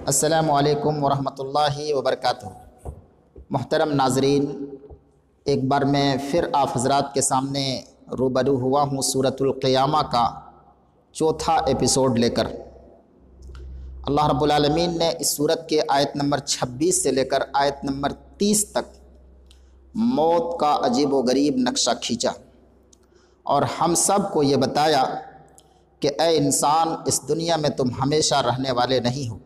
السلام علیکم ورحمۃ اللہ وبرکاتہ۔ محترم ناظرین، ایک بار میں پھر آپ حضرات کے سامنے روبرو ہوا ہوں سورۃ القیامہ کا چوتھا ایپیسوڈ لے کر۔ اللہ رب العالمین نے اس سورت کے آیت نمبر 26 سے لے کر آیت نمبر 30 تک موت کا عجیب و غریب نقشہ کھینچا اور ہم سب کو یہ بتایا کہ اے انسان، اس دنیا میں تم ہمیشہ رہنے والے نہیں ہو۔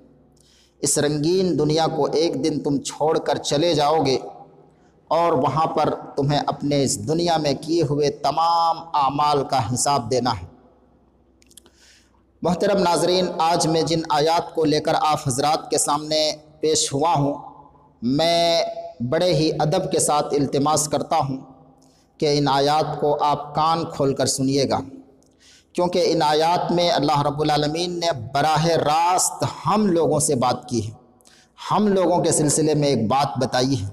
اس رنگین دنیا کو ایک دن تم چھوڑ کر چلے جاؤ گے اور وہاں پر تمہیں اپنے اس دنیا میں کیے ہوئے تمام اعمال کا حساب دینا ہے۔ محترم ناظرین، آج میں جن آیات کو لے کر آپ حضرات کے سامنے پیش ہوا ہوں، میں بڑے ہی ادب کے ساتھ التماس کرتا ہوں کہ ان آیات کو آپ کان کھول کر سنیے گا، کیونکہ ان آیات میں اللہ رب العالمین نے براہ راست ہم لوگوں سے بات کی ہے، ہم لوگوں کے سلسلے میں ایک بات بتائی ہے،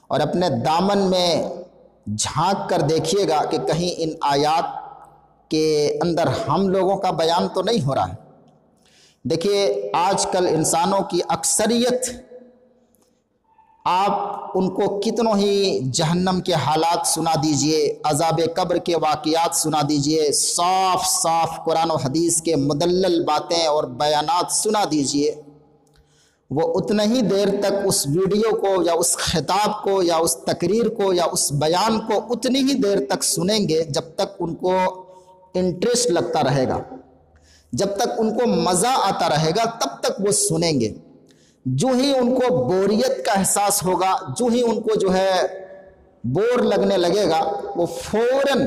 اور اپنے دامن میں جھانک کر دیکھیے گا کہ کہیں ان آیات کے اندر ہم لوگوں کا بیان تو نہیں ہو رہا ہے۔ دیکھیے، آج کل انسانوں کی اکثریت، آپ ان کو کتنوں ہی جہنم کے حالات سنا دیجئے، عذاب قبر کے واقعات سنا دیجئے، صاف صاف قرآن و حدیث کے مدلل باتیں اور بیانات سنا دیجئے، وہ اتنا ہی دیر تک اس ویڈیو کو یا اس خطاب کو یا اس تقریر کو یا اس بیان کو اتنی ہی دیر تک سنیں گے جب تک ان کو انٹرسٹ لگتا رہے گا، جب تک ان کو مزہ آتا رہے گا تب تک وہ سنیں گے۔ جو ہی ان کو بوریت کا احساس ہوگا، جو ہی ان کو جو ہے بور لگنے لگے گا، وہ فوراً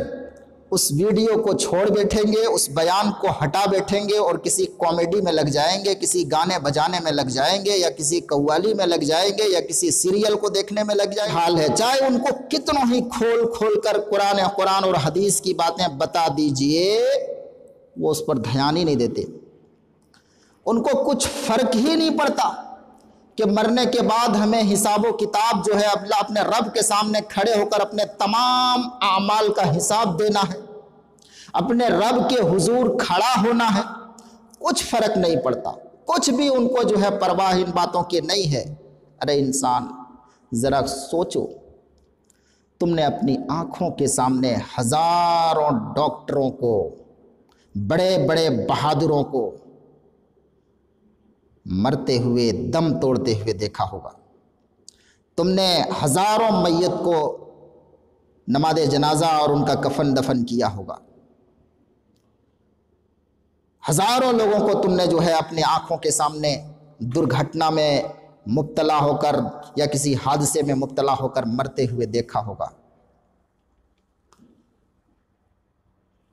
اس ویڈیو کو چھوڑ بیٹھیں گے، اس بیان کو ہٹا بیٹھیں گے اور کسی کامیڈی میں لگ جائیں گے، کسی گانے بجانے میں لگ جائیں گے، یا کسی قوالی میں لگ جائیں گے، یا کسی سیریل کو دیکھنے میں لگ جائیں گے۔ حال ہے، چاہے ان کو کتنوں ہی کھول کھول کر قرآن اور حدیث کی باتیں بتا دیجئے، وہ اس پر دھیان ہی نہیں دیتے۔ ان کو کچھ فرق ہی نہیں پڑتا کہ مرنے کے بعد ہمیں حساب و کتاب جو ہے اپنے رب کے سامنے کھڑے ہو کر اپنے تمام اعمال کا حساب دینا ہے، اپنے رب کے حضور کھڑا ہونا ہے۔ کچھ فرق نہیں پڑتا، کچھ بھی ان کو جو ہے پرواہ ان باتوں کی نہیں ہے۔ ارے انسان، ذرا سوچو، تم نے اپنی آنکھوں کے سامنے ہزاروں ڈاکٹروں کو، بڑے بڑے بہادروں کو مرتے ہوئے، دم توڑتے ہوئے دیکھا ہوگا۔ تم نے ہزاروں میت کو نماز جنازہ اور ان کا کفن دفن کیا ہوگا۔ ہزاروں لوگوں کو تم نے جو ہے اپنی آنکھوں کے سامنے درگھٹنا میں مبتلا ہو کر یا کسی حادثے میں مبتلا ہو کر مرتے ہوئے دیکھا ہوگا۔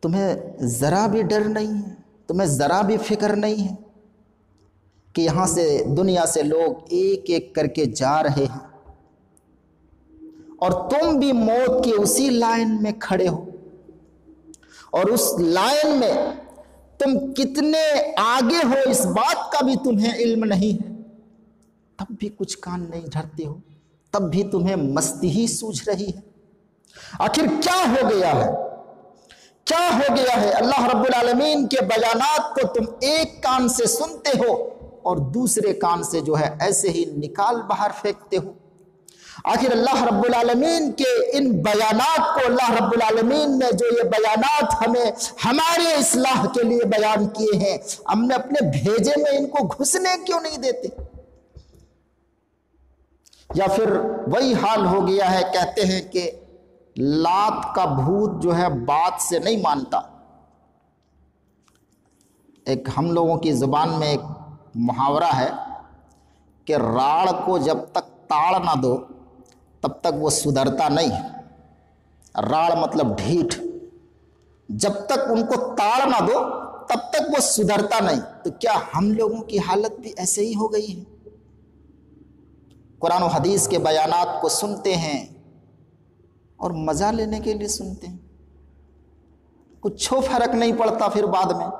تمہیں ذرا بھی ڈر نہیں ہے، تمہیں ذرا بھی فکر نہیں ہے کہ یہاں سے، دنیا سے لوگ ایک ایک کر کے جا رہے ہیں اور تم بھی موت کی اسی لائن میں کھڑے ہو، اور اس لائن میں تم کتنے آگے ہو اس بات کا بھی تمہیں علم نہیں ہے، تب بھی کچھ کان نہیں دھرتے ہو، تب بھی تمہیں مستی ہی سوجھ رہی ہے۔ آخر کیا ہو گیا ہے؟ کیا ہو گیا ہے؟ اللہ رب العالمین کے بیانات کو تم ایک کان سے سنتے ہو اور دوسرے کان سے جو ہے ایسے ہی نکال باہر پھینکتے ہو۔ آخر اللہ رب العالمین کے ان بیانات کو، اللہ رب العالمین نے جو یہ بیانات ہمیں ہمارے اصلاح کے لیے بیان کیے ہیں، ہم نے اپنے بھیجے میں ان کو گھسنے کیوں نہیں دیتے؟ یا پھر وہی حال ہو گیا ہے، کہتے ہیں کہ لات کا بھوت جو ہے بات سے نہیں مانتا۔ ایک ہم لوگوں کی زبان میں ایک محاورہ ہے کہ راڑ کو جب تک تاڑ نہ دو تب تک وہ سدھرتا نہیں۔ راڑ مطلب ڈھیٹ، جب تک ان کو تاڑ نہ دو تب تک وہ سدھرتا نہیں۔ تو کیا ہم لوگوں کی حالت بھی ایسے ہی ہو گئی ہے؟ قرآن و حدیث کے بیانات کو سنتے ہیں اور مزہ لینے کے لیے سنتے ہیں، کچھ فرق نہیں پڑتا، پھر بعد میں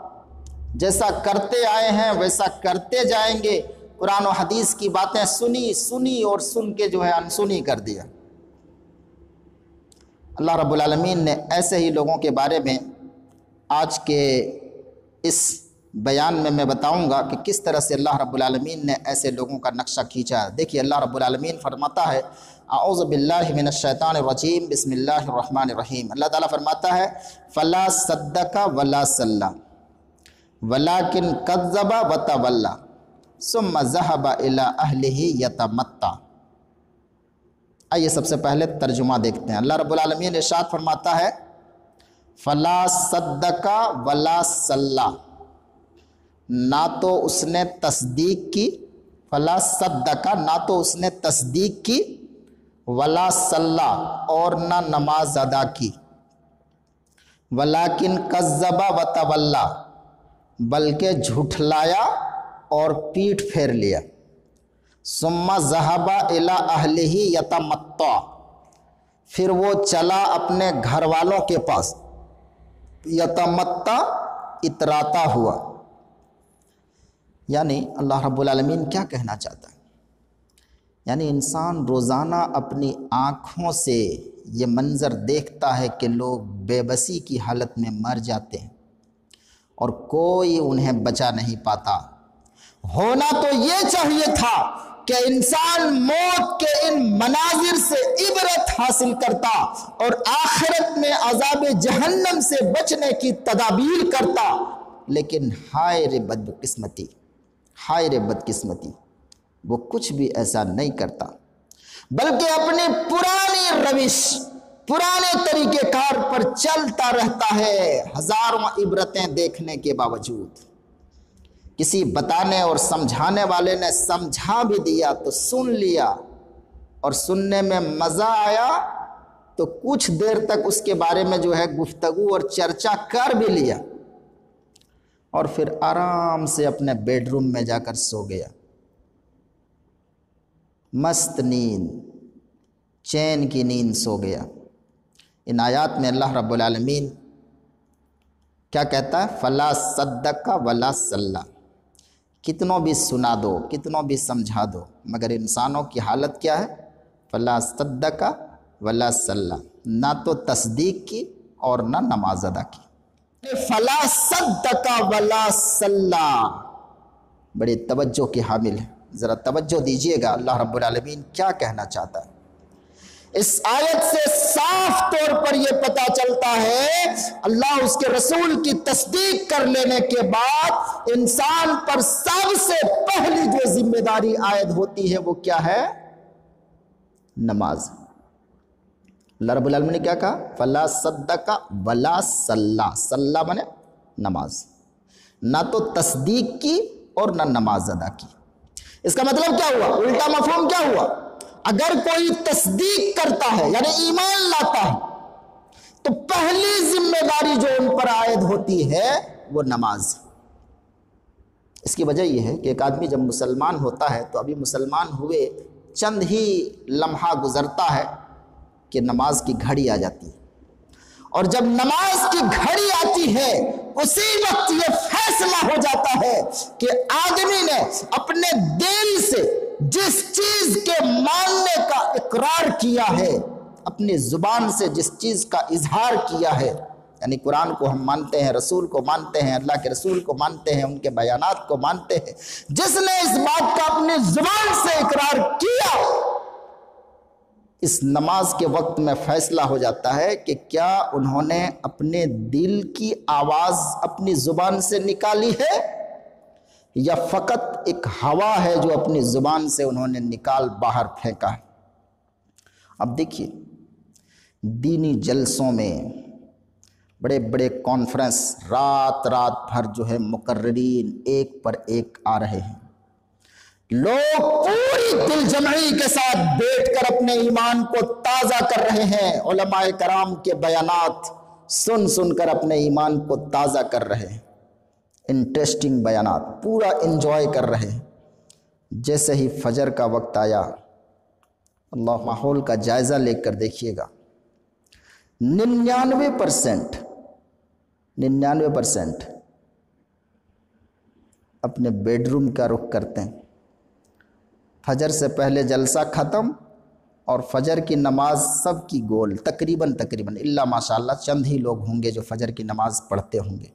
جیسا کرتے آئے ہیں ویسا کرتے جائیں گے۔ قرآن و حدیث کی باتیں سنی اور سن کے جو ہے انسنی کر دیا۔ اللہ رب العالمین نے ایسے ہی لوگوں کے بارے میں آج کے اس بیان میں بتاؤں گا کہ کس طرح سے اللہ رب العالمین نے ایسے لوگوں کا نقشہ کھینچا۔ دیکھیے اللہ رب العالمین فرماتا ہے اعوذ باللہ من الشیطان الرجیم بسم اللہ الرحمن الرحیم۔ اللہ تعالیٰ فرماتا ہے فلا صدق ولا صلی ولکن کذب وتولی ثم ذهب الى اہلہ یتمتع۔ آئیے سب سے پہلے ترجمہ دیکھتے ہیں۔ اللہ رب العالمین ارشاد فرماتا ہے فلا صدق ولا صلی، نہ تو اس نے تصدیق کی، فلا صدق نہ تو اس نے تصدیق کی، ولا صلی اور نہ نماز ادا کی، ولیکن کذب وتولی بلکہ جھٹلایا اور پیٹھ پھیر لیا، ثم ذهب الى اہلہ یتمتع پھر وہ چلا اپنے گھر والوں کے پاس، یتمتع اتراتا ہوا۔ یعنی اللہ رب العالمین کیا کہنا چاہتا ہے؟ یعنی انسان روزانہ اپنی آنکھوں سے یہ منظر دیکھتا ہے کہ لوگ بے بسی کی حالت میں مر جاتے ہیں اور کوئی انہیں بچا نہیں پاتا۔ ہونا تو یہ چاہیے تھا کہ انسان موت کے ان مناظر سے عبرت حاصل کرتا اور آخرت میں عذاب جہنم سے بچنے کی تدابیر کرتا، لیکن ہائے رے بدقسمتی، ہائے رے بدقسمتی، وہ کچھ بھی ایسا نہیں کرتا، بلکہ اپنی پرانی روش، پرانے طریقہ کار پر چلتا رہتا ہے، ہزاروں عبرتیں دیکھنے کے باوجود۔ کسی بتانے اور سمجھانے والے نے سمجھا بھی دیا تو سن لیا، اور سننے میں مزہ آیا تو کچھ دیر تک اس کے بارے میں جو ہے گفتگو اور چرچا کر بھی لیا، اور پھر آرام سے اپنے بیڈ روم میں جا کر سو گیا، مست نیند، چین کی نیند سو گیا۔ ان آیات میں اللہ رب العالمین کیا کہتا ہے؟ فلا صدق ولا صلی، کتنوں بھی سنا دو، کتنوں بھی سمجھا دو، مگر انسانوں کی حالت کیا ہے؟ فلا صدق ولا صلی، نہ تو تصدیق کی اور نہ نماز ادا کی۔ فلا صدق ولا صلی بڑی توجہ کی حامل ہے، ذرا توجہ دیجئے گا اللہ رب العالمین کیا کہنا چاہتا ہے۔ اس آیت سے صاف طور پر یہ پتہ چلتا ہے اللہ اس کے رسول کی تصدیق کر لینے کے بعد انسان پر سب سے پہلی جو ذمہ داری عائد ہوتی ہے وہ کیا ہے؟ نماز۔ اللہ رب العالمین نے کیا کہا؟ فلا صدق ولا صلی، صلی مانے نماز، نہ تو تصدیق کی اور نہ نماز ادا کی۔ اس کا مطلب کیا ہوا؟ الٹا مفہوم کیا ہوا؟ اگر کوئی تصدیق کرتا ہے یعنی ایمان لاتا ہے تو پہلی ذمہ داری جو ان پر عائد ہوتی ہے وہ نماز۔ اس کی وجہ یہ ہے کہ ایک آدمی جب مسلمان ہوتا ہے تو ابھی مسلمان ہوئے چند ہی لمحہ گزرتا ہے کہ نماز کی گھڑی آ جاتی ہے، اور جب نماز کی گھڑی آتی ہے اسی وقت یہ فیصلہ ہو جاتا ہے کہ آدمی نے اپنے دل سے جس چیز کے ماننے کا اقرار کیا ہے، اپنی زبان سے جس چیز کا اظہار کیا ہے، یعنی قرآن کو ہم مانتے ہیں، رسول کو مانتے ہیں، اللہ کے رسول کو مانتے ہیں، ان کے بیانات کو مانتے ہیں، جس نے اس بات کا اپنی زبان سے اقرار کیا، اس نماز کے وقت میں فیصلہ ہو جاتا ہے کہ کیا انہوں نے اپنے دل کی آواز اپنی زبان سے نکالی ہے یا فقط ایک ہوا ہے جو اپنی زبان سے انہوں نے نکال باہر پھینکا ہے۔ اب دیکھیے دینی جلسوں میں بڑے بڑے کانفرنس رات بھر جو ہے مقررین ایک پر ایک آ رہے ہیں، لوگ پوری دل جمعی کے ساتھ بیٹھ کر اپنے ایمان کو تازہ کر رہے ہیں، علماء کرام کے بیانات سن کر اپنے ایمان کو تازہ کر رہے ہیں، انٹرسٹنگ بیانات پورا انجوائے کر رہے ہیں۔ جیسے ہی فجر کا وقت آیا، اللہ ماحول کا جائزہ لے کر دیکھیے گا، 99% اپنے بیڈ روم کا رخ کرتے ہیں۔ فجر سے پہلے جلسہ ختم اور فجر کی نماز سب کی گول، تقریباً الا ماشاءاللہ چند ہی لوگ ہوں گے جو فجر کی نماز پڑھتے ہوں گے۔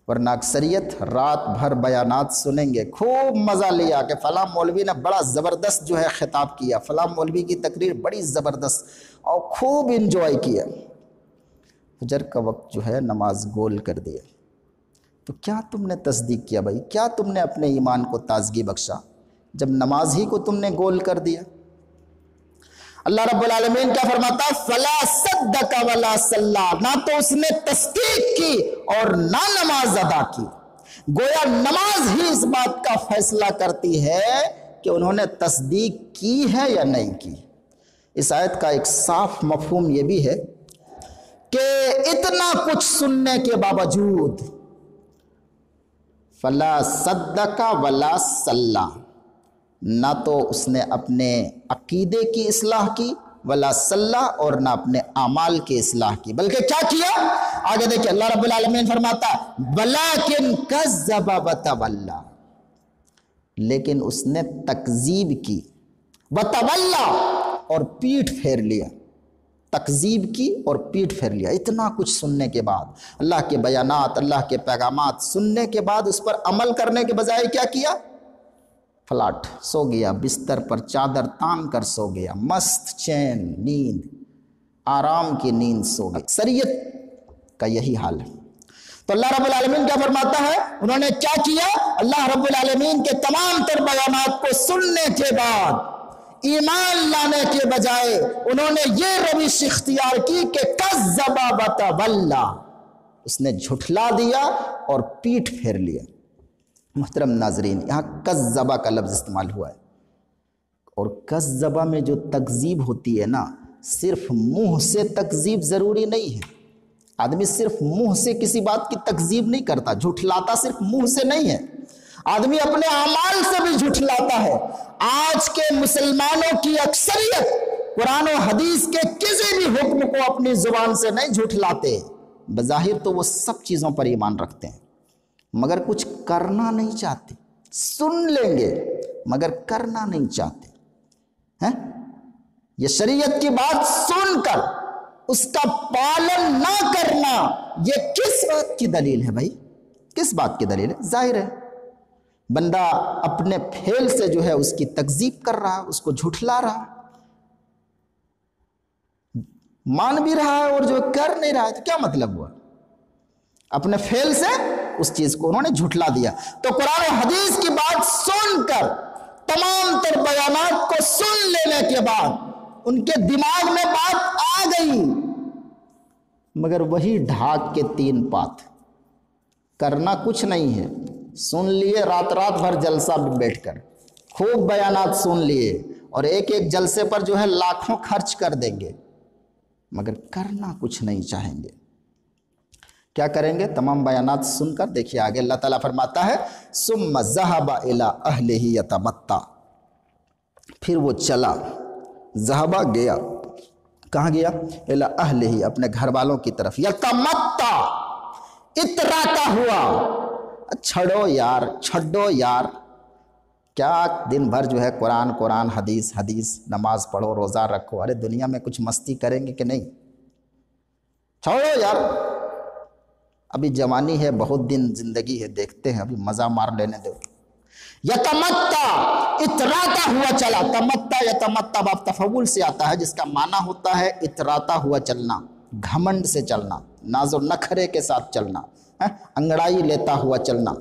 ورنہ اکثریت رات بھر بیانات سنیں گے، خوب مزہ لیا کہ فلاں مولوی نے بڑا زبردست جو ہے خطاب کیا، فلاں مولوی کی تقریر بڑی زبردست، اور خوب انجوائے کیا۔ فجر کا وقت جو ہے نماز گول کر دیا، تو کیا تم نے تصدیق کیا بھائی؟ کیا تم نے اپنے ایمان کو تازگی بخشا جب نماز ہی کو تم نے گول کر دیا؟ اللہ رب العالمین کیا فرماتا ہے؟ فلا صدق ولا صلی، نہ تو اس نے تصدیق کی اور نہ نماز ادا کی۔ گویا نماز ہی اس بات کا فیصلہ کرتی ہے کہ انہوں نے تصدیق کی ہے یا نہیں کی۔ اس آیت کا ایک صاف مفہوم یہ بھی ہے کہ اتنا کچھ سننے کے باوجود فلا صدق ولا صلی، نہ تو اس نے اپنے عقیدے کی اصلاح کی، ولا صلی، اور نہ اپنے اعمال کی اصلاح کی، بلکہ کیا کیا؟ آگے دیکھیں اللہ رب العالمین فرماتا ہے وَلَٰكِنْ كَذَّبَ وَتَوَلَّىٰ، لیکن اس نے تکذیب کی، وَتَوَلَّىٰ، اور پیٹھ پھیر لیا۔ تکذیب کی اور پیٹھ پھیر لیا۔ اتنا کچھ سننے کے بعد، اللہ کے بیانات، اللہ کے پیغامات سننے کے بعد اس پر عمل کرنے کے بجائے کیا کیا؟ فلاٹ سو گیا، بستر پر چادر تان کر سو گیا، مست چین نیند، آرام کی نیند سو گیا۔ اکثریت کا یہی حال ہے۔ تو اللہ رب العالمین کیا فرماتا ہے؟ انہوں نے کیا کیا؟ اللہ رب العالمین کے تمام تر بیانات کو سننے کے بعد ایمان لانے کے بجائے انہوں نے یہ روش اختیار کی کہ کذب وتولی، اس نے جھٹلا دیا اور پیٹھ پھیر لیا۔ محترم ناظرین، یہاں کذبہ کا لفظ استعمال ہوا ہے، اور کذبہ میں جو تکذیب ہوتی ہے نا، صرف منہ سے تکذیب ضروری نہیں ہے۔ آدمی صرف منہ سے کسی بات کی تکذیب نہیں کرتا، جھٹلاتا صرف منہ سے نہیں ہے، آدمی اپنے اعمال سے بھی جھٹلاتا ہے۔ آج کے مسلمانوں کی اکثریت قرآن و حدیث کے کسی بھی حکم کو اپنی زبان سے نہیں جھٹلاتے، بظاہر تو وہ سب چیزوں پر ایمان رکھتے ہیں مگر کچھ کرنا نہیں چاہتے، سن لیں گے مگر کرنا نہیں چاہتے۔ یہ شریعت کی بات سن کر اس کا پالن نہ کرنا، یہ کس بات کی دلیل ہے بھائی؟ کس بات کی دلیل ہے؟ ظاہر ہے بندہ اپنے پھیل سے جو ہے اس کی تکذیب کر رہا، اس کو جھٹلا رہا، مان بھی رہا ہے اور جو کر نہیں رہا ہے، تو کیا مطلب ہوا؟ اپنے فعل سے اس چیز کو انہوں نے جھٹلا دیا۔ تو قرآن و حدیث کی بات سن کر، تمام تر بیانات کو سن لینے کے بعد ان کے دماغ میں بات آ گئی، مگر وہی ڈھاک کے تین پات، کرنا کچھ نہیں ہے۔ سن لیے رات بھر جلسہ میں بیٹھ کر، خوب بیانات سن لیے، اور ایک ایک جلسے پر جو ہے لاکھوں خرچ کر دیں گے، مگر کرنا کچھ نہیں چاہیں گے۔ کیا کریں گے؟ تمام بیانات سن کر دیکھیے آگے اللہ تعالیٰ فرماتا ہے ثم ذهب الى اهله يتمتع، پھر وہ چلا، ذهب گیا، کہاں گیا؟ الى اهله، اپنے گھر والوں کی طرف، یتمتع، اتراتا ہوا۔ چھڑو یار، کیا دن بھر جو ہے قرآن حدیث، نماز پڑھو، روزہ رکھو، ارے دنیا میں کچھ مستی کریں گے کہ نہیں؟ چھوڑو یار، ابھی جوانی ہے، بہت دن زندگی ہے، دیکھتے ہیں، ابھی مزہ مار لینے دو۔ یتمتع، اتراتا ہوا چلا۔ تمتع یتمتع باب تفعول سے آتا ہے، جس کا معنی ہوتا ہے اتراتا ہوا چلنا، گھمنڈ سے چلنا، ناز و نخرے کے ساتھ چلنا، انگڑائی لیتا ہوا چلنا۔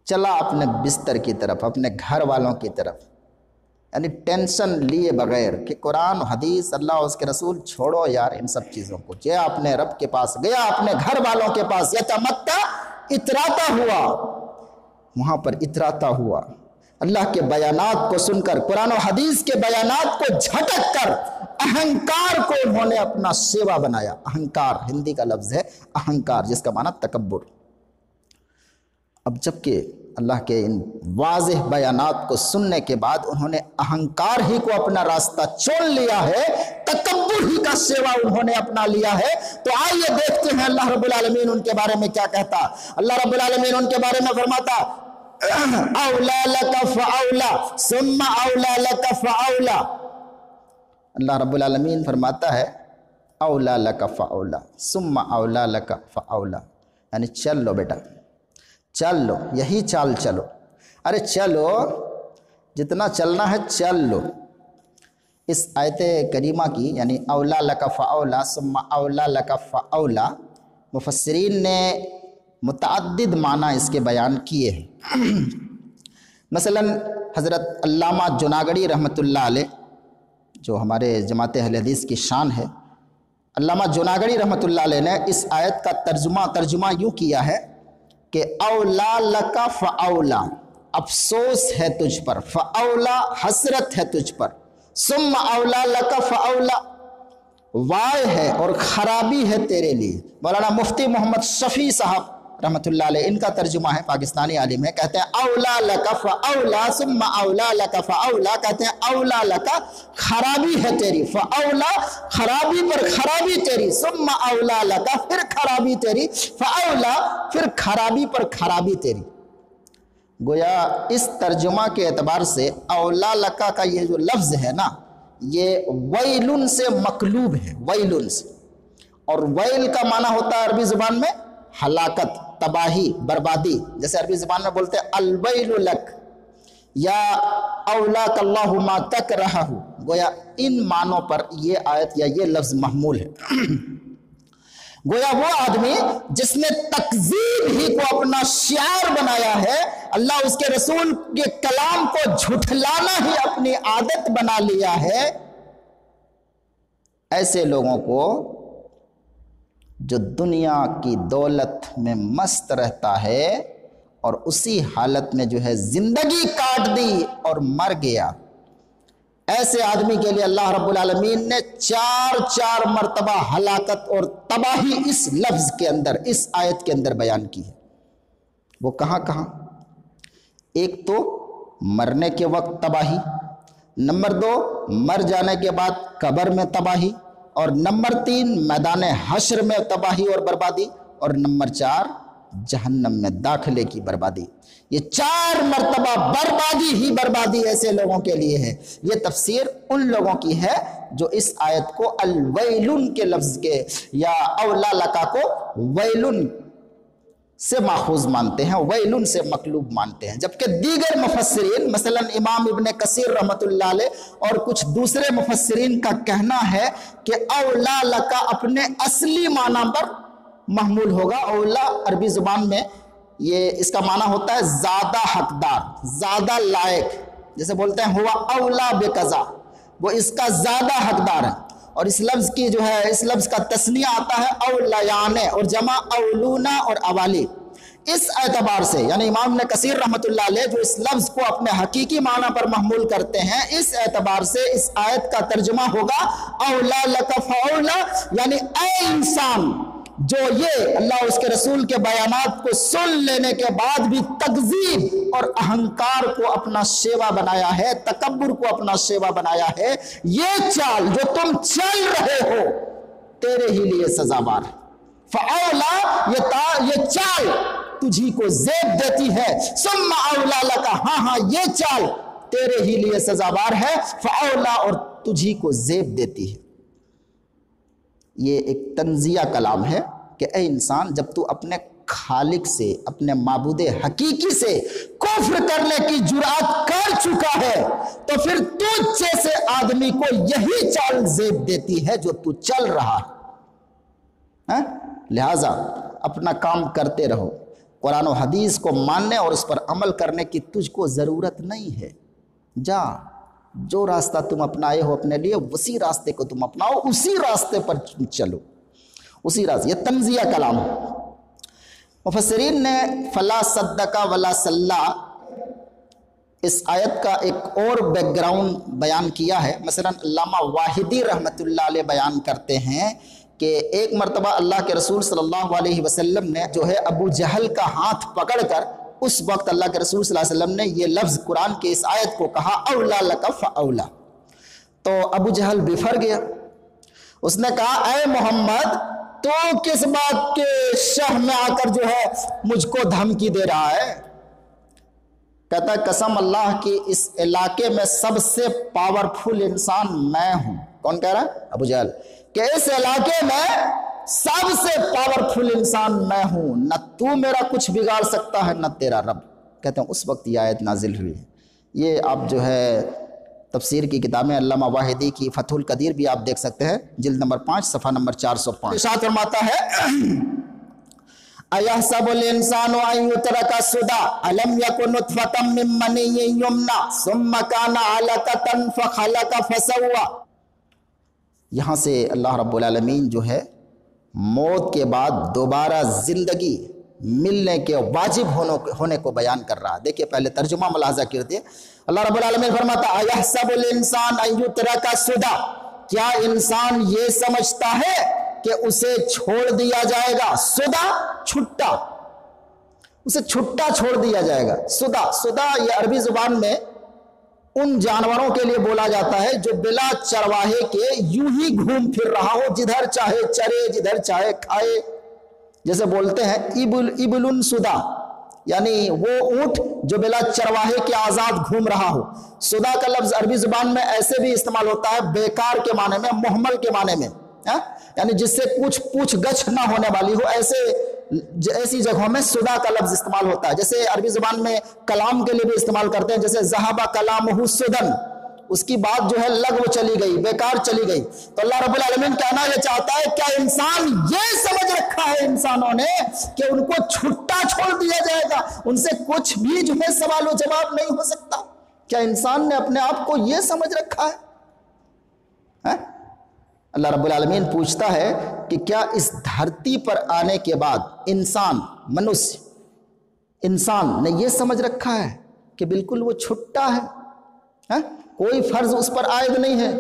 چلا اپنے بستر کی طرف، اپنے گھر والوں کی طرف، یعنی ٹینشن لیے بغیر کہ قرآن حدیث اللہ اس کے رسول، چھوڑو یار ان سب چیزوں کو، گیا اپنے رب کے پاس، گیا اپنے گھر والوں کے پاس۔ یتمتع، اتراتا ہوا، وہاں پر اتراتا ہوا، اللہ کے بیانات کو سن کر، قرآن و حدیث کے بیانات کو جھٹک کر، اہنکار کو انہوں نے اپنا سیوا بنایا۔ اہنکار ہندی کا لفظ ہے اہنکار، جس کا معنی تکبر۔ اب جبکہ اللہ کے ان واضح بیانات کو سننے کے بعد انہوں نے اہنکار ہی کو اپنا راستہ چن لیا ہے، تکبر ہی کا سیوا انہوں نے اپنا لیا ہے، تو آئیے دیکھتے ہیں اللہ رب العالمین ان کے بارے میں کیا کہتا۔ اللہ رب العالمین ان کے بارے میں فرماتا اولا لک فاولا ثم اولا لک فاولا۔ اللہ رب العالمین فرماتا ہے اولا لک فاولا ثم اولا لک فاولا، یعنی چل لو بیٹا، چل لو، یہی چال چلو، ارے چلو، جتنا چلنا ہے چل لو۔ اس آیت کریمہ کی یعنی اولا لک فاولا ثم اولا لک فاولا، مفسرین نے متعدد معنی اس کے بیان کیے ہیں۔ مثلا حضرت علامہ جناگڑی رحمۃ اللہ علیہ، جو ہمارے جماعت اہل حدیث کی شان ہے، علامہ جناگڑی رحمۃ اللہ علیہ نے اس آیت کا ترجمہ یوں کیا ہے کہ اولا لک فاولا، افسوس ہے تجھ پر، فاولا حسرت ہے تجھ پر، ثم اولا لک فاولا وائے ہے اور خرابی ہے تیرے لیے۔ مولانا مفتی محمد شفیع صاحب رحمۃ اللہ علیہ، ان کا ترجمہ ہے، پاکستانی عالم ہے، کہتے ہیں اولا لک فاولا ثم اولا لک فاولا، کہتے ہیں اولا لک خرابی ہے تیری، فاولا خرابی پر خرابی تیری، ثم اولا لک پھر خرابی تیری، فاولا پھر خرابی پر خرابی تیری۔ گویا اس ترجمہ کے اعتبار سے اولا لکا کا یہ جو لفظ ہے نا، یہ ویلن سے مقلوب ہے، ویلن سے، اور ویل کا معنی ہوتا ہے عربی زبان میں ہلاکت، تباہی، بربادی، جیسے عربی زبان میں بولتے ہیں الویل لک یا اولاک اللہ ما تکرہہ، گویا ان معنوں پر یہ آیت یا یہ لفظ محمول ہے۔ گویا وہ آدمی جس نے تکذیب ہی کو اپنا شعار بنایا ہے، اللہ اس کے رسول کے کلام کو جھٹلانا ہی اپنی عادت بنا لیا ہے، ایسے لوگوں کو جو دنیا کی دولت میں مست رہتا ہے اور اسی حالت میں جو ہے زندگی کاٹ دی اور مر گیا، ایسے آدمی کے لیے اللہ رب العالمین نے چار مرتبہ ہلاکت اور تباہی اس لفظ کے اندر، اس آیت کے اندر بیان کی ہے۔ وہ کہاں کہاں؟ ایک تو مرنے کے وقت تباہی، نمبر 2 مر جانے کے بعد قبر میں تباہی، اور نمبر 3 میدان حشر میں تباہی اور بربادی، اور نمبر 4 جہنم میں داخلے کی بربادی۔ یہ 4 مرتبہ بربادی ہی بربادی ایسے لوگوں کے لیے ہے۔ یہ تفسیر ان لوگوں کی ہے جو اس آیت کو الویلن کے لفظ کے یا اولا لکا کو ویلن سے ماخوذ مانتے ہیں، ویلن سے مقلوب مانتے ہیں، جبکہ دیگر مفسرین مثلا امام ابن کثیر رحمۃ اللہ علیہ اور کچھ دوسرے مفسرین کا کہنا ہے کہ اولا لکا اپنے اصلی معنی پر محمول ہوگا۔ اولا عربی زبان میں یہ اس کا معنی ہوتا ہے زیادہ حقدار، زیادہ لائق، جیسے بولتے ہیں ہوا اولا بقضا، وہ اس کا زیادہ حقدار ہے۔ اور اس لفظ کی جو ہے، اس لفظ کا تثنیہ آتا ہے اولیان اور جمع اولونا اور اوالی۔ اس اعتبار سے یعنی امام ابن کثیر رحمۃ اللہ علیہ جو اس لفظ کو اپنے حقیقی معنی پر محمول کرتے ہیں، اس اعتبار سے اس آیت کا ترجمہ ہوگا اولا لک فاولا، یعنی اے انسان جو یہ اللہ اس کے رسول کے بیانات کو سن لینے کے بعد بھی تکذیب اور اہنکار کو اپنا شیوا بنایا ہے، تکبر کو اپنا شیوا بنایا ہے، یہ چال جو تم چل رہے ہو تیرے ہی لیے سزاوار ہے۔ فاولا یہ چال تجھی کو زیب دیتی ہے، ثم اولا لکا، ہاں یہ چال تیرے ہی لیے سزاوار ہے، فاولا اور تجھی کو زیب دیتی ہے۔ یہ ایک تنزیہ کلام ہے کہ اے انسان جب تو اپنے خالق سے، اپنے معبود حقیقی سے کفر کرنے کی جرأت کر چکا ہے تو پھر تو جیسے آدمی کو یہی چال زیب دیتی ہے جو تو چل رہا ہے۔ لہٰذا اپنا کام کرتے رہو، قرآن و حدیث کو ماننے اور اس پر عمل کرنے کی تجھ کو ضرورت نہیں ہے۔ جا، جو راستہ تم اپنائے ہو اپنے لیے اسی راستے کو تم اپناؤ، اسی راستے پر چلو، اسی راستے۔ یہ تنزیہ کلام ہے۔ مفسرین نے فلا صدقہ ولا صلی اس آیت کا ایک اور بیک گراؤنڈ بیان کیا ہے۔ مثلا علامہ واحدی رحمۃ اللہ علیہ بیان کرتے ہیں کہ ایک مرتبہ اللہ کے رسول صلی اللہ علیہ وسلم نے جو ہے ابو جہل کا ہاتھ پکڑ کر اس وقت اللہ کے رسول صلی اللہ علیہ وسلم نے یہ لفظ قرآن کے اس آیت کو کہا اولا لک فاولا، تو ابو جہل بفر گیا۔ اس نے کہا اے محمد تو کس بات کے شہ میں آ کر جو ہے مجھ کو دھمکی دے رہا ہے؟ کہتا ہے قسم اللہ کی اس علاقے میں سب سے پاورفل انسان میں ہوں۔ کون کہہ رہا ہے؟ ابو جہل، کہ اس علاقے میں سب سے پاورفل انسان میں ہوں، نہ تو میرا کچھ بگاڑ سکتا ہے نہ تیرا رب۔ کہتے ہیں اس وقت یہ آیت نازل ہوئی ہے۔ یہ آپ جو ہے تفسیر کی کتابیں علامہ واحدی کی فتح القدیر بھی آپ دیکھ سکتے ہیں، جلد نمبر 5 صفحہ نمبر 405۔ ارشاد فرماتا ہے اَيَحْسَبُ الْإِنسَانُ أَن يُتْرَكَ سُدًى أَلَمْ يَكُن نُطْفَةً مِّن مَّنِيٍّ يُمْنَىٰ ثُمَّ كَانَ عَلَقَةً فَخَلَقَ فَسَوَّىٰ۔ یہاں سے اللہ رب العالمین جو ہے موت کے بعد دوبارہ زندگی ملنے کے واجب ہونے کو بیان کر رہا ہے۔ دیکھیے پہلے ترجمہ ملاحظہ کرتے، اللہ رب العالمین فرماتا اَيَحْسَبُ الْإِنسَانُ أَن يُتْرَكَ سُدًى، کیا انسان یہ سمجھتا ہے کہ اسے چھوڑ دیا جائے گا؟ سدا چھٹا، اسے چھٹا چھوڑ دیا جائے گا۔ سدا یہ عربی زبان میں ان جانوروں کے لیے بولا جاتا ہے جو بلا چرواہے کے یوں ہی گھوم پھر رہا ہو، جدھر چاہے چرے جدھر چاہے کھائے۔ جیسے بولتے ہیں ابل سدا، یعنی وہ اونٹ جو بلا چرواہے کے آزاد گھوم رہا ہو۔ سدا کا لفظ عربی زبان میں ایسے بھی استعمال ہوتا ہے بیکار کے معنی میں، محمل کے معنی میں، یعنی جس سے کچھ پوچھ گچھ نہ ہونے والی ہو، ایسی جگہوں میں سدا کا لفظ استعمال ہوتا ہے۔ جیسے عربی زبان میں کلام کے لیے بھی استعمال کرتے ہیں، جیسے ذہب کلامہ سدن، اس کی بات جو ہے لغو چلی گئی، بیکار چلی گئی۔ تو اللہ رب العالمین کہنا یہ چاہتا ہے، کیا انسان یہ سمجھ رکھا ہے انسانوں نے کہ ان کو چھٹا چھوڑ دیا جائے گا، ان سے کچھ بھی جو ہے سوال و جواب نہیں ہو سکتا؟ کیا انسان نے اپنے آپ کو یہ سمجھ رکھا ہے؟ اللہ رب العالمین پوچھتا ہے کہ کیا اس دھرتی پر آنے کے بعد انسان نے یہ سمجھ رکھا ہے کہ بالکل وہ چھٹا ہے، کوئی فرض اس پر عائد نہیں ہے،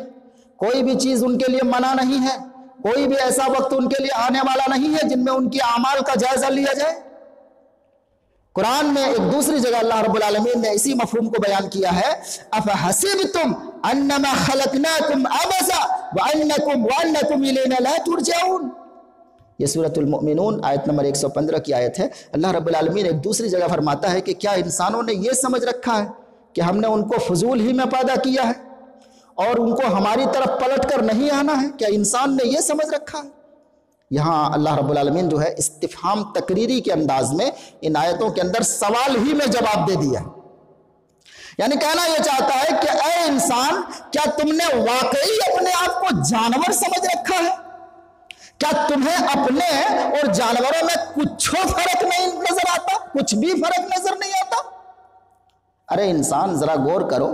کوئی بھی چیز ان کے لیے منع نہیں ہے، کوئی بھی ایسا وقت ان کے لیے آنے والا نہیں ہے جن میں ان کی اعمال کا جائزہ لیا جائے؟ قرآن میں ایک دوسری جگہ اللہ رب العالمین نے اسی مفہوم کو بیان کیا ہے، افحسبتم انما خلقناکم عبثا وانکم الینا لا ترجعون۔ یہ سورۃ المؤمنون آیت نمبر 115 کی آیت ہے۔ اللہ رب العالمین ایک دوسری جگہ فرماتا ہے کہ کیا انسانوں نے یہ سمجھ رکھا ہے کہ ہم نے ان کو فضول ہی میں پیدا کیا ہے اور ان کو ہماری طرف پلٹ کر نہیں آنا ہے؟ کیا انسان نے یہ سمجھ رکھا ہے؟ یہاں اللہ رب العالمین جو ہے استفہام تقریری کے انداز میں ان آیتوں کے اندر سوال ہی میں جواب دے دیا، یعنی کہنا یہ چاہتا ہے کہ اے انسان، کیا تم نے واقعی اپنے آپ کو جانور سمجھ رکھا ہے؟ کیا تمہیں اپنے اور جانوروں میں کچھ فرق نہیں نظر آتا؟ کچھ بھی فرق نظر نہیں آتا؟ ارے انسان ذرا غور کرو،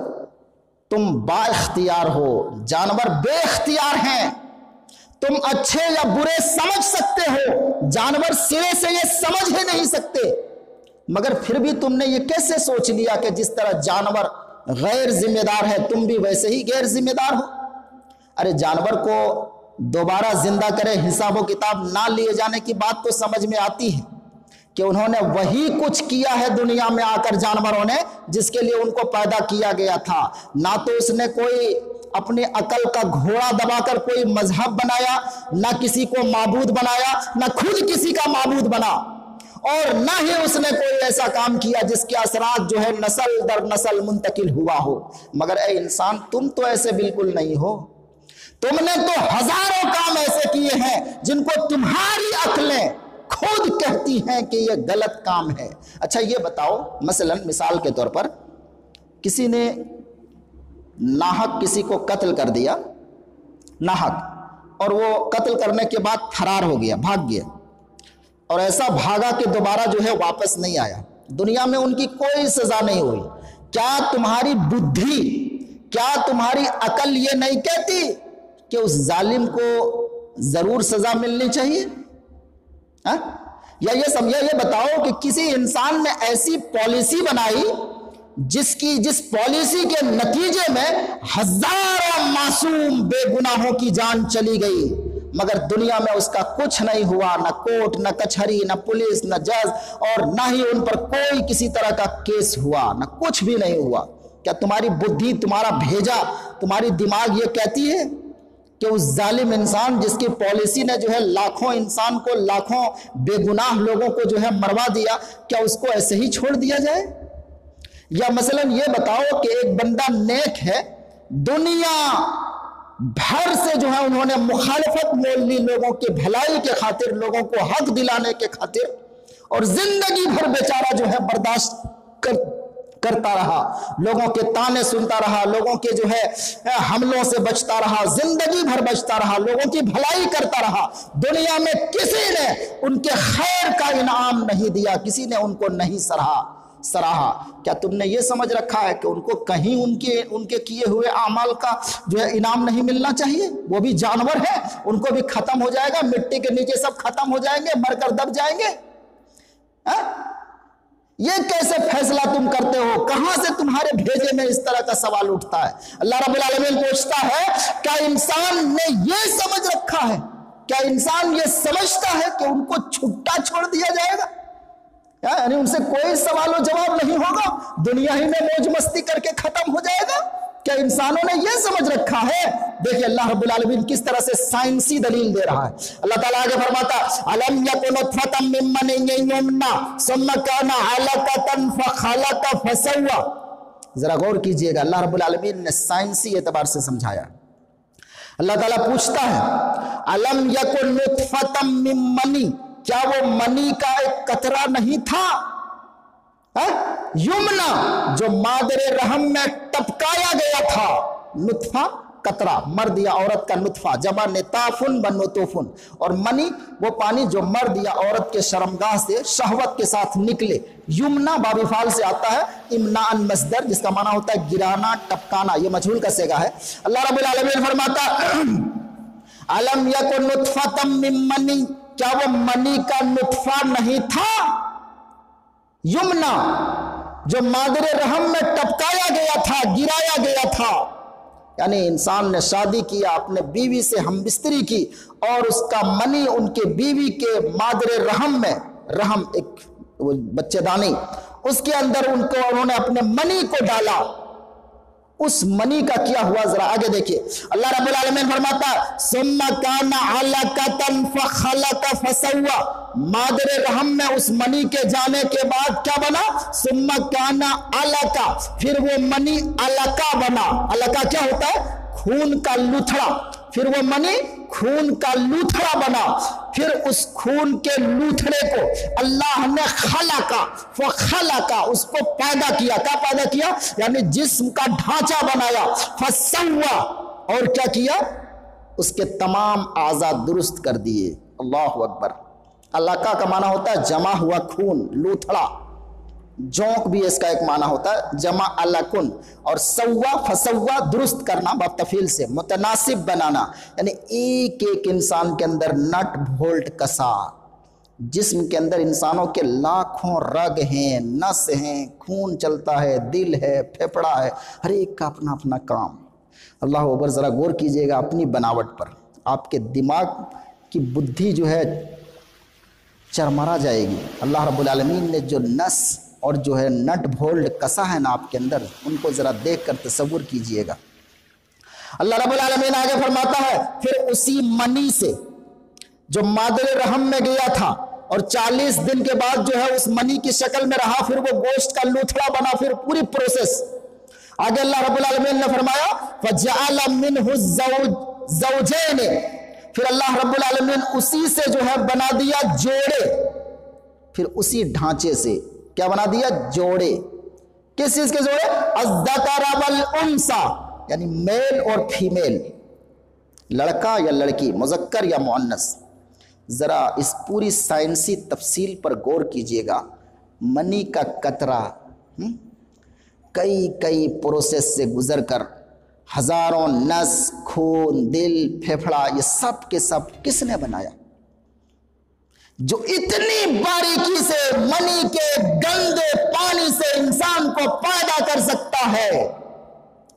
تم با اختیار ہو، جانور بے اختیار ہیں۔ تم اچھے یا برے سمجھ سکتے ہو، جانور سرے سے یہ سمجھ ہی نہیں سکتے، مگر پھر بھی تم نے یہ کیسے سوچ لیا کہ جس طرح جانور غیر ذمہ دار ہے تم بھی ویسے ہی غیر ذمہ دار ہو؟ ارے جانور کو دوبارہ زندہ کرے، حساب و کتاب نہ لیے جانے کی بات تو سمجھ میں آتی ہے کہ انہوں نے وہی کچھ کیا ہے دنیا میں آ کر جانوروں نے جس کے لیے ان کو پیدا کیا گیا تھا۔ نہ تو اس نے کوئی اپنی عقل کا گھوڑا دبا کر کوئی مذہب بنایا، نہ کسی کو معبود بنایا، نہ خود کسی کا معبود بنا، اور نہ ہی اس نے کوئی ایسا کام کیا جس کے اثرات جو ہے نسل در نسل منتقل ہوا ہو۔ مگر اے انسان، تم تو ایسے بالکل نہیں ہو، تم نے تو ہزاروں کام ایسے کیے ہیں جن کو تمہاری عقلیں خود کہتی ہیں کہ یہ غلط کام ہے۔ اچھا یہ بتاؤ، مثال کے طور پر کسی نے ناحق کسی کو قتل کر دیا، ناحق، اور وہ قتل کرنے کے بعد فرار ہو گیا، بھاگ گیا، اور ایسا بھاگا کہ دوبارہ جو ہے واپس نہیں آیا، دنیا میں ان کی کوئی سزا نہیں ہوئی۔ کیا تمہاری بدھی، کیا تمہاری عقل یہ نہیں کہتی کہ اس ظالم کو ضرور سزا ملنی چاہیے؟ یا یہ بتاؤ کہ کسی انسان نے ایسی پالیسی بنائی جس پالیسی کے نتیجے میں ہزاروں معصوم بے گناہوں کی جان چلی گئی، مگر دنیا میں اس کا کچھ نہیں ہوا، نہ کورٹ، نہ کچہری، نہ پولیس، نہ جج، اور نہ ہی ان پر کوئی کسی طرح کا کیس ہوا، نہ کچھ بھی نہیں ہوا؟ کیا تمہاری بدھی، تمہارا بھیجا، تمہاری دماغ یہ کہتی ہے کہ اس ظالم انسان جس کی پالیسی نے جو ہے لاکھوں انسان کو، لاکھوں بے گناہ لوگوں کو جو ہے مروا دیا، کیا اس کو ایسے ہی چھوڑ دیا جائے؟ یا مثلا یہ بتاؤ کہ ایک بندہ نیک ہے، دنیا بھر سے جو ہے انہوں نے مخالفت مول لی لوگوں کی بھلائی کے خاطر، لوگوں کو حق دلانے کے خاطر، اور زندگی بھر بیچارہ جو ہے برداشت کرتا رہا، لوگوں کے تانے سنتا رہا، لوگوں کے جو ہے حملوں سے بچتا رہا، زندگی بھر بچتا رہا، لوگوں کی بھلائی کرتا رہا۔ دنیا میں کسی نے ان کے خیر کا انعام نہیں دیا، کسی نے ان کو نہیں سراہا۔ کیا تم نے یہ سمجھ رکھا ہے کہ ان کو کہیں ان کے کیے ہوئے اعمال کا جو ہے انعام نہیں ملنا چاہیے؟ وہ بھی جانور ہیں، ان کو بھی ختم ہو جائے گا، مٹی کے نیچے سب ختم ہو جائیں گے، مر کر دب جائیں گے۔ یہ کیسے فیصلہ تم کرتے ہو؟ کہاں سے تمہارے بھیجے میں اس طرح کا سوال اٹھتا ہے؟ اللہ رب العالمین پوچھتا ہے، کیا انسان نے یہ سمجھ رکھا ہے، کیا انسان یہ سمجھتا ہے کہ ان کو چھٹا چھوڑ دیا جائے گا؟ یعنی ان سے کوئی سوال و جواب نہیں ہوگا، دنیا ہی میں موج مستی کر کے ختم ہو جائے گا؟ کیا انسانوں نے یہ سمجھ رکھا ہے؟ دیکھیں اللہ رب العالمین کس طرح سے سائنسی دلیل دے رہا ہے۔ اللہ تعالیٰ آگے فرماتا أَلَمْ يَكُنْ نُطْفَةً مِّن مَّنِيٍّ يُمْنَىٰ ثُمَّ كَانَ عَلَقَةً فَخَلَقَ فَسَوَّىٰ۔ ذرا غور کیجئے گا، اللہ رب العالمین نے سائنسی اعتبار سے سمجھایا۔ اللہ تعالیٰ پوچھتا ہے أَلَمْ يَكُنْ نُطْفَةً مِّن مَّنِيٍّ، کیا وہ منی کا ایک قطرہ نہیں تھا؟ یمنا، جو مادر رحم میں ٹپکایا گیا تھا۔ نطفہ قطرہ، مرد یا عورت کا نطفہ، جمع نطافن و نطوفن، اور منی وہ پانی جو مرد یا عورت کے شرمگاہ سے شہوت کے ساتھ نکلے۔ یمنا بابی فعل سے آتا ہے، امناء مصدر، جس کا معنی ہوتا ہے گرانا، ٹپکانا، یہ مجہول کا صیغہ ہے۔ اللہ رب العالمین فرماتا أَلَمْ يَكُنْ نُطْفَةً مِّن مَّنِيٍّ، کیا وہ منی کا نطفہ نہیں تھا؟ یمنا، جو مادر رحم میں ٹپکایا گیا تھا، گرایا گیا تھا۔ یعنی انسان نے شادی کیا، اپنے بیوی سے ہم بستری کی، اور اس کا منی ان کے بیوی کے مادر رحم میں، رحم ایک بچے دانی، اس کے اندر انہوں نے اپنے منی کو ڈالا۔ اس منی کا کیا ہوا ذرا آگے دیکھیے۔ اللہ رب العالمین فرماتا ثُمَّ كَانَ عَلَقَةً فَخَلَقَ فَسَوَّىٰ، مادر رحم میں اس منی کے جانے کے بعد کیا بنا؟ ثُمَّ كَانَ عَلَقَةً، پھر وہ منی علقہ بنا۔ علقہ کیا ہوتا ہے؟ خون کا لوتھڑا۔ پھر وہ منی خون کا لوتھڑا بنا، پھر اس خون کے لوتھڑے کو اللہ نے فخلقا، اس کو پیدا کیا۔ کیا پیدا کیا؟ یعنی جسم کا ڈھانچہ بنایا۔ فسوا، اور کیا کیا؟ اس کے تمام اعضاء درست کر دیے۔ اللہ اکبر۔ علقہ کا معنی ہوتا ہے جمع ہوا خون، لوتھڑا۔ جونک بھی اس کا ایک معنی ہوتا ہے، جمع علقن، اور سوا، فسوا، درست کرنا، باب تفعیل سے، متناسب بنانا، یعنی ایک ایک انسان کے اندر نٹ بھولٹ کسا۔ جسم کے اندر انسانوں کے لاکھوں رگ ہیں، نس ہیں، خون چلتا ہے، دل ہے، پھیپڑا ہے، ہر ایک کا اپنا اپنا کام۔ اللہ اکبر۔ ذرا غور کیجئے گا اپنی بناوٹ پر، آپ کے دماغ کی بدھی جو ہے چرمرا جائے گی۔ اللہ رب العالمین نے جو نس اور جو ہے نٹ بھولٹ کسا ہے نا آپ کے اندر، ان کو ذرا دیکھ کر تصور کیجئے گا۔ اللہ رب العالمین آگے فرماتا ہے پھر اسی منی سے جو مادر رحم میں گیا تھا، اور 40 دن کے بعد جو ہے اس منی کی شکل میں رہا، پھر وہ گوشت کا لوتھڑا بنا، پھر پوری پروسیس آگے اللہ رب العالمین نے فرمایا فَجَعَلَ مِنْهُ الزَّوْجَيْنِ، پھر اللہ رب العالمین اسی سے جو ہے بنا دیا جوڑے۔ پھر اسی ڈھانچے سے کیا بنا دیا؟ جوڑے۔ کس چیز کے جوڑے؟ الذَّكَرَ وَالْأُنثَىٰ، یعنی میل اور فیمیل، لڑکا یا لڑکی، مذکر یا مؤنث۔ ذرا اس پوری سائنسی تفصیل پر غور کیجئے گا۔ منی کا قطرہ کئی پروسیس سے گزر کر ہزاروں نس، خون، دل، پھیپھڑا، یہ سب کے سب کس نے بنایا؟ جو اتنی باریکی سے منی کے گندے پانی سے انسان کو پیدا کر سکتا ہے۔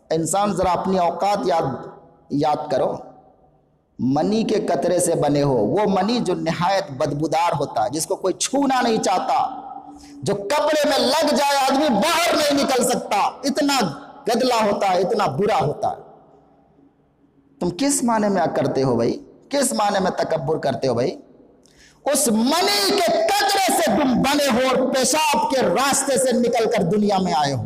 انسان ذرا اپنی اوقات یاد کرو، منی کے قطرے سے بنے ہو، وہ منی جو نہایت بدبودار ہوتا ہے، جس کو کوئی چھونا نہیں چاہتا، جو کپڑے میں لگ جائے آدمی باہر نہیں نکل سکتا، اتنا گدلا ہوتا ہے، اتنا برا ہوتا ہے۔ تم کس معنی میں کرتے ہو بھائی؟ کس معنی میں تکبر کرتے ہو بھائی؟ اس منی کے قطرے سے تم بنے ہو اور پیشاب کے راستے سے نکل کر دنیا میں آئے ہو۔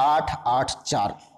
884।